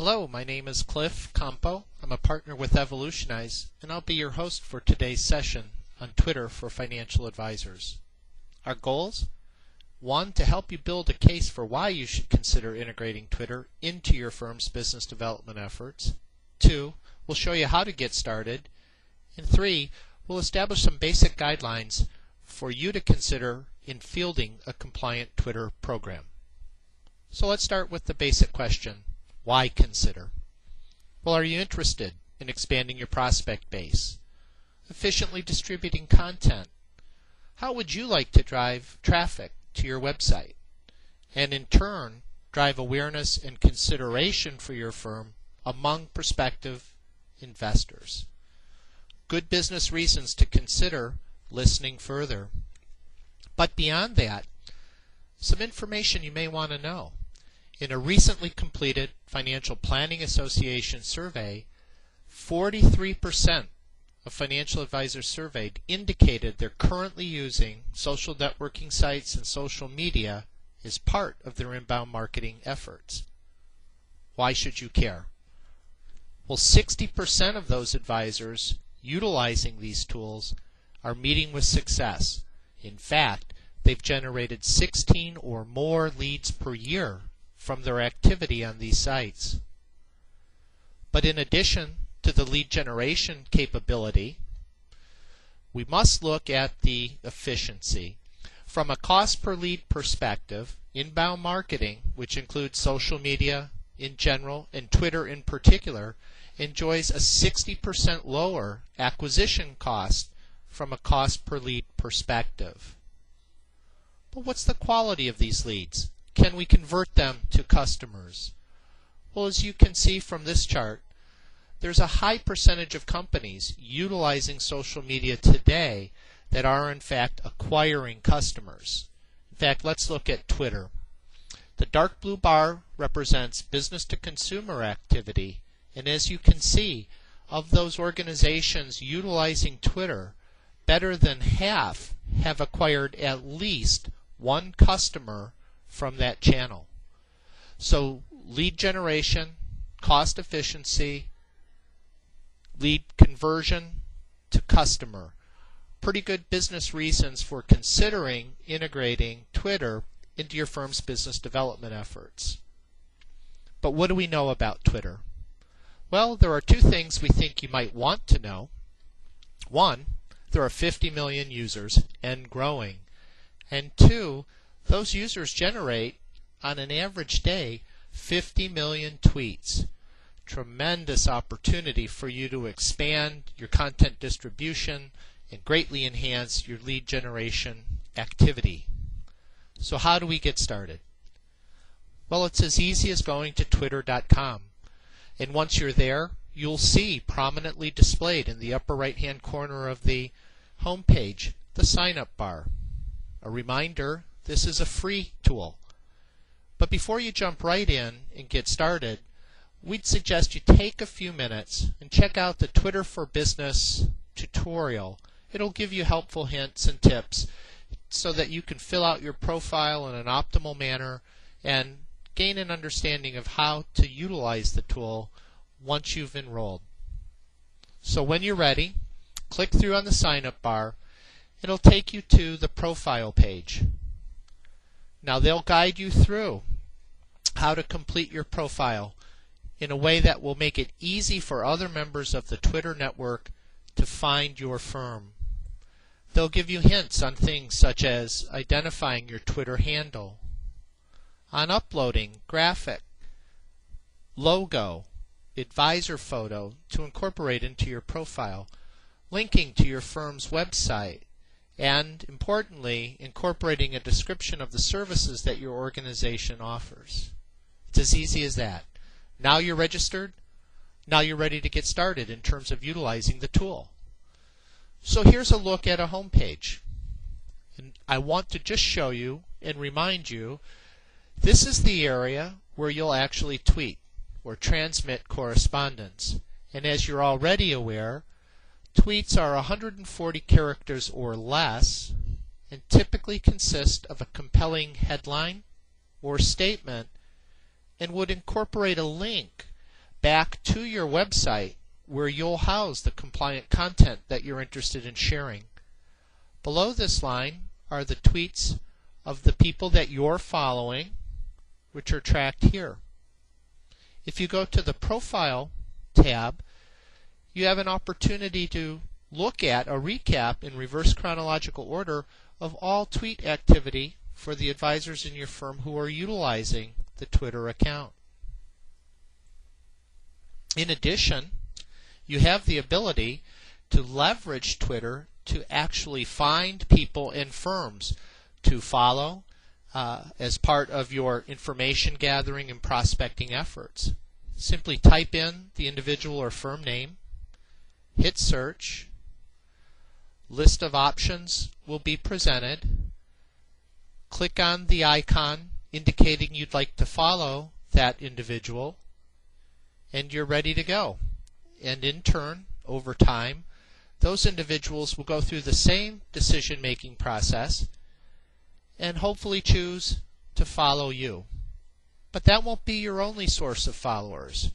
Hello, my name is Cliff Campo. I'm a partner with Evolutionize, and I'll be your host for today's session on Twitter for financial advisors. Our goals? 1. To help you build a case for why you should consider integrating Twitter into your firm's business development efforts. 2. We'll show you how to get started. And 3. We'll establish some basic guidelines for you to consider in fielding a compliant Twitter program. So let's start with the basic question. Why consider? Well, are you interested in expanding your prospect base? Efficiently distributing content? How would you like to drive traffic to your website? And in turn, drive awareness and consideration for your firm among prospective investors. Good business reasons to consider listening further. But beyond that, some information you may want to know. In a recently completed Financial Planning Association survey, 43% of financial advisors surveyed indicated they're currently using social networking sites and social media as part of their inbound marketing efforts. Why should you care? Well, 60% of those advisors utilizing these tools are meeting with success. In fact, they've generated 16 or more leads per year from their activity on these sites. But in addition to the lead generation capability, we must look at the efficiency. From a cost per lead perspective, inbound marketing, which includes social media in general and Twitter in particular, enjoys a 60% lower acquisition cost from a cost per lead perspective. But what's the quality of these leads? Can we convert them to customers? Well, as you can see from this chart, there's a high percentage of companies utilizing social media today that are in fact acquiring customers. In fact, let's look at Twitter. The dark blue bar represents business to consumer activity, and as you can see, of those organizations utilizing Twitter, better than half have acquired at least one customer from that channel. So lead generation, cost efficiency, lead conversion to customer. Pretty good business reasons for considering integrating Twitter into your firm's business development efforts. But what do we know about Twitter? Well, there are two things we think you might want to know. One, there are 50 million users and growing. And two, those users generate, on an average day, 50 million tweets. Tremendous opportunity for you to expand your content distribution and greatly enhance your lead generation activity. So how do we get started? Well, it's as easy as going to twitter.com. And once you're there, you'll see prominently displayed in the upper right-hand corner of the home page the sign-up bar. A reminder, this is a free tool. But before you jump right in and get started, we'd suggest you take a few minutes and check out the Twitter for Business tutorial. It'll give you helpful hints and tips so that you can fill out your profile in an optimal manner and gain an understanding of how to utilize the tool once you've enrolled. So when you're ready, click through on the sign-up bar. It'll take you to the profile page. Now they'll guide you through how to complete your profile in a way that will make it easy for other members of the Twitter network to find your firm. They'll give you hints on things such as identifying your Twitter handle, on uploading graphic, logo, advisor photo to incorporate into your profile, linking to your firm's website, and importantly, incorporating a description of the services that your organization offers. It's as easy as that. Now you're registered. Now you're ready to get started in terms of utilizing the tool. So here's a look at a home page. And I want to just show you and remind you, this is the area where you'll actually tweet or transmit correspondence. And as you're already aware, tweets are 140 characters or less and typically consist of a compelling headline or statement and would incorporate a link back to your website where you'll house the compliant content that you're interested in sharing. Below this line are the tweets of the people that you're following, which are tracked here. If you go to the Profile tab, you have an opportunity to look at a recap in reverse chronological order of all tweet activity for the advisors in your firm who are utilizing the Twitter account. In addition, you have the ability to leverage Twitter to actually find people and firms to follow as part of your information gathering and prospecting efforts. Simply type in the individual or firm name, hit search, list of options will be presented, click on the icon indicating you'd like to follow that individual, and you're ready to go. And in turn, over time, those individuals will go through the same decision-making process and hopefully choose to follow you. But that won't be your only source of followers.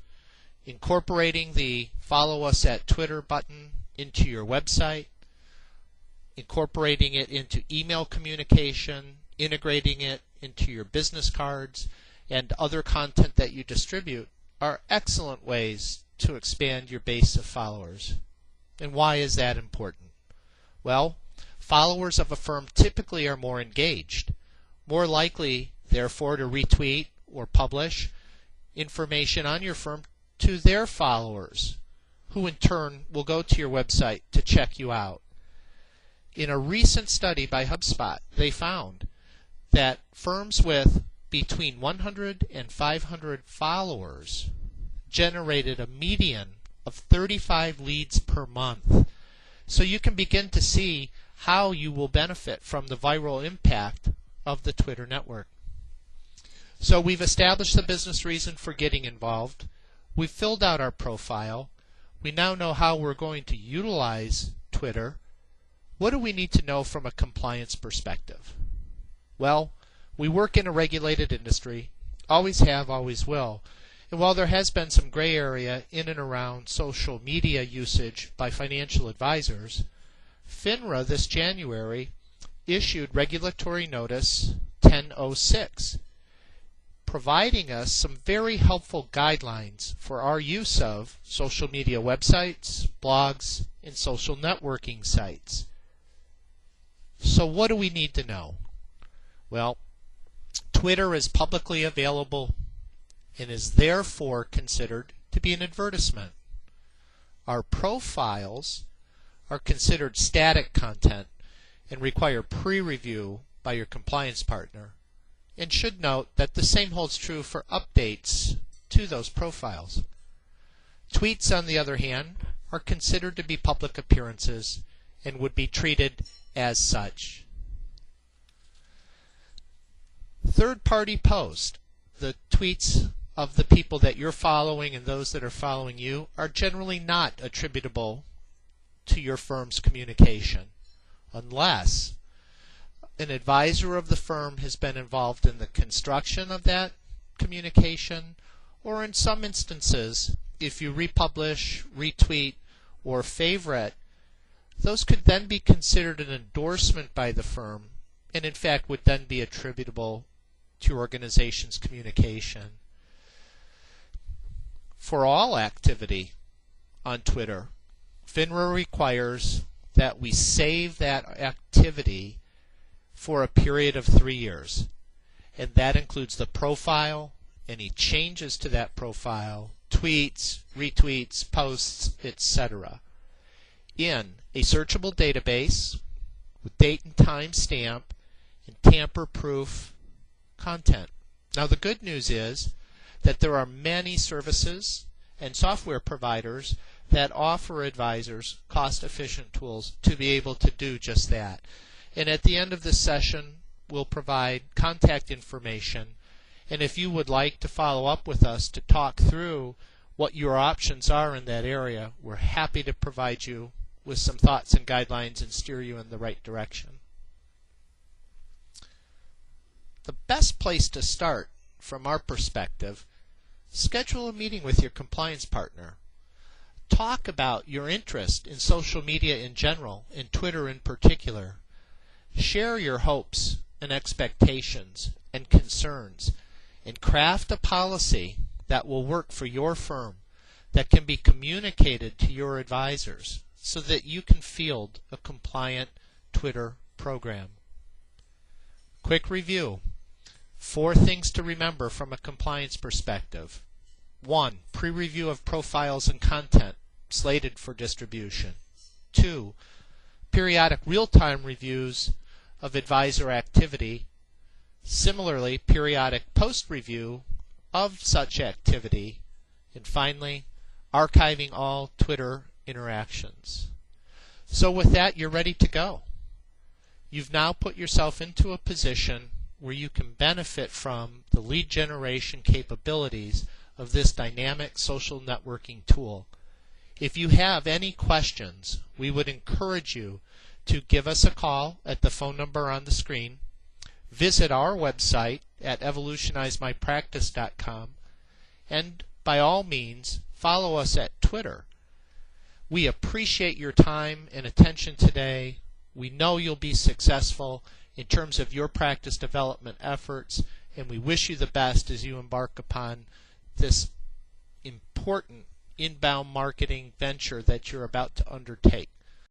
Incorporating the Follow Us at Twitter button into your website, incorporating it into email communication, integrating it into your business cards, and other content that you distribute are excellent ways to expand your base of followers. And why is that important? Well, followers of a firm typically are more engaged, more likely, therefore, to retweet or publish information on your firm to their followers, who in turn will go to your website to check you out. In a recent study by HubSpot, they found that firms with between 100 and 500 followers generated a median of 35 leads per month. So you can begin to see how you will benefit from the viral impact of the Twitter network. So we've established the business reason for getting involved. We've filled out our profile. We now know how we're going to utilize Twitter. What do we need to know from a compliance perspective? Well, we work in a regulated industry, always have, always will. And while there has been some gray area in and around social media usage by financial advisors, FINRA this January issued Regulatory Notice 1006, providing us some very helpful guidelines for our use of social media websites, blogs, and social networking sites. So what do we need to know? Well, Twitter is publicly available and is therefore considered to be an advertisement. Our profiles are considered static content and require pre-review by your compliance partner, and should note that the same holds true for updates to those profiles. Tweets, on the other hand, are considered to be public appearances and would be treated as such. Third-party post, the tweets of the people that you're following and those that are following you, are generally not attributable to your firm's communication, unless an advisor of the firm has been involved in the construction of that communication, or in some instances, if you republish, retweet, or favorite, those could then be considered an endorsement by the firm, and in fact would then be attributable to your organization's communication. For all activity on Twitter, FINRA requires that we save that activity for a period of 3 years, and that includes the profile, any changes to that profile, tweets, retweets, posts, etc., in a searchable database with date and time stamp and tamper-proof content. Now the good news is that there are many services and software providers that offer advisors cost-efficient tools to be able to do just that. And at the end of this session, we'll provide contact information. And if you would like to follow up with us to talk through what your options are in that area, we're happy to provide you with some thoughts and guidelines and steer you in the right direction. The best place to start from our perspective, Schedule a meeting with your compliance partner. Talk about your interest in social media in general, and Twitter in particular. Share your hopes and expectations and concerns, and craft a policy that will work for your firm, that can be communicated to your advisors so that you can field a compliant Twitter program. Quick review. 4 things to remember from a compliance perspective. 1. Pre-review of profiles and content slated for distribution. 2. Periodic real-time reviews of advisor activity. Similarly, periodic post-review of such activity. And finally, archiving all Twitter interactions. So with that, you're ready to go. You've now put yourself into a position where you can benefit from the lead generation capabilities of this dynamic social networking tool. If you have any questions, we would encourage you to give us a call at the phone number on the screen, visit our website at evolutionizemypractice.com, and by all means, follow us at Twitter. We appreciate your time and attention today. We know you'll be successful in terms of your practice development efforts, and we wish you the best as you embark upon this important inbound marketing venture that you're about to undertake.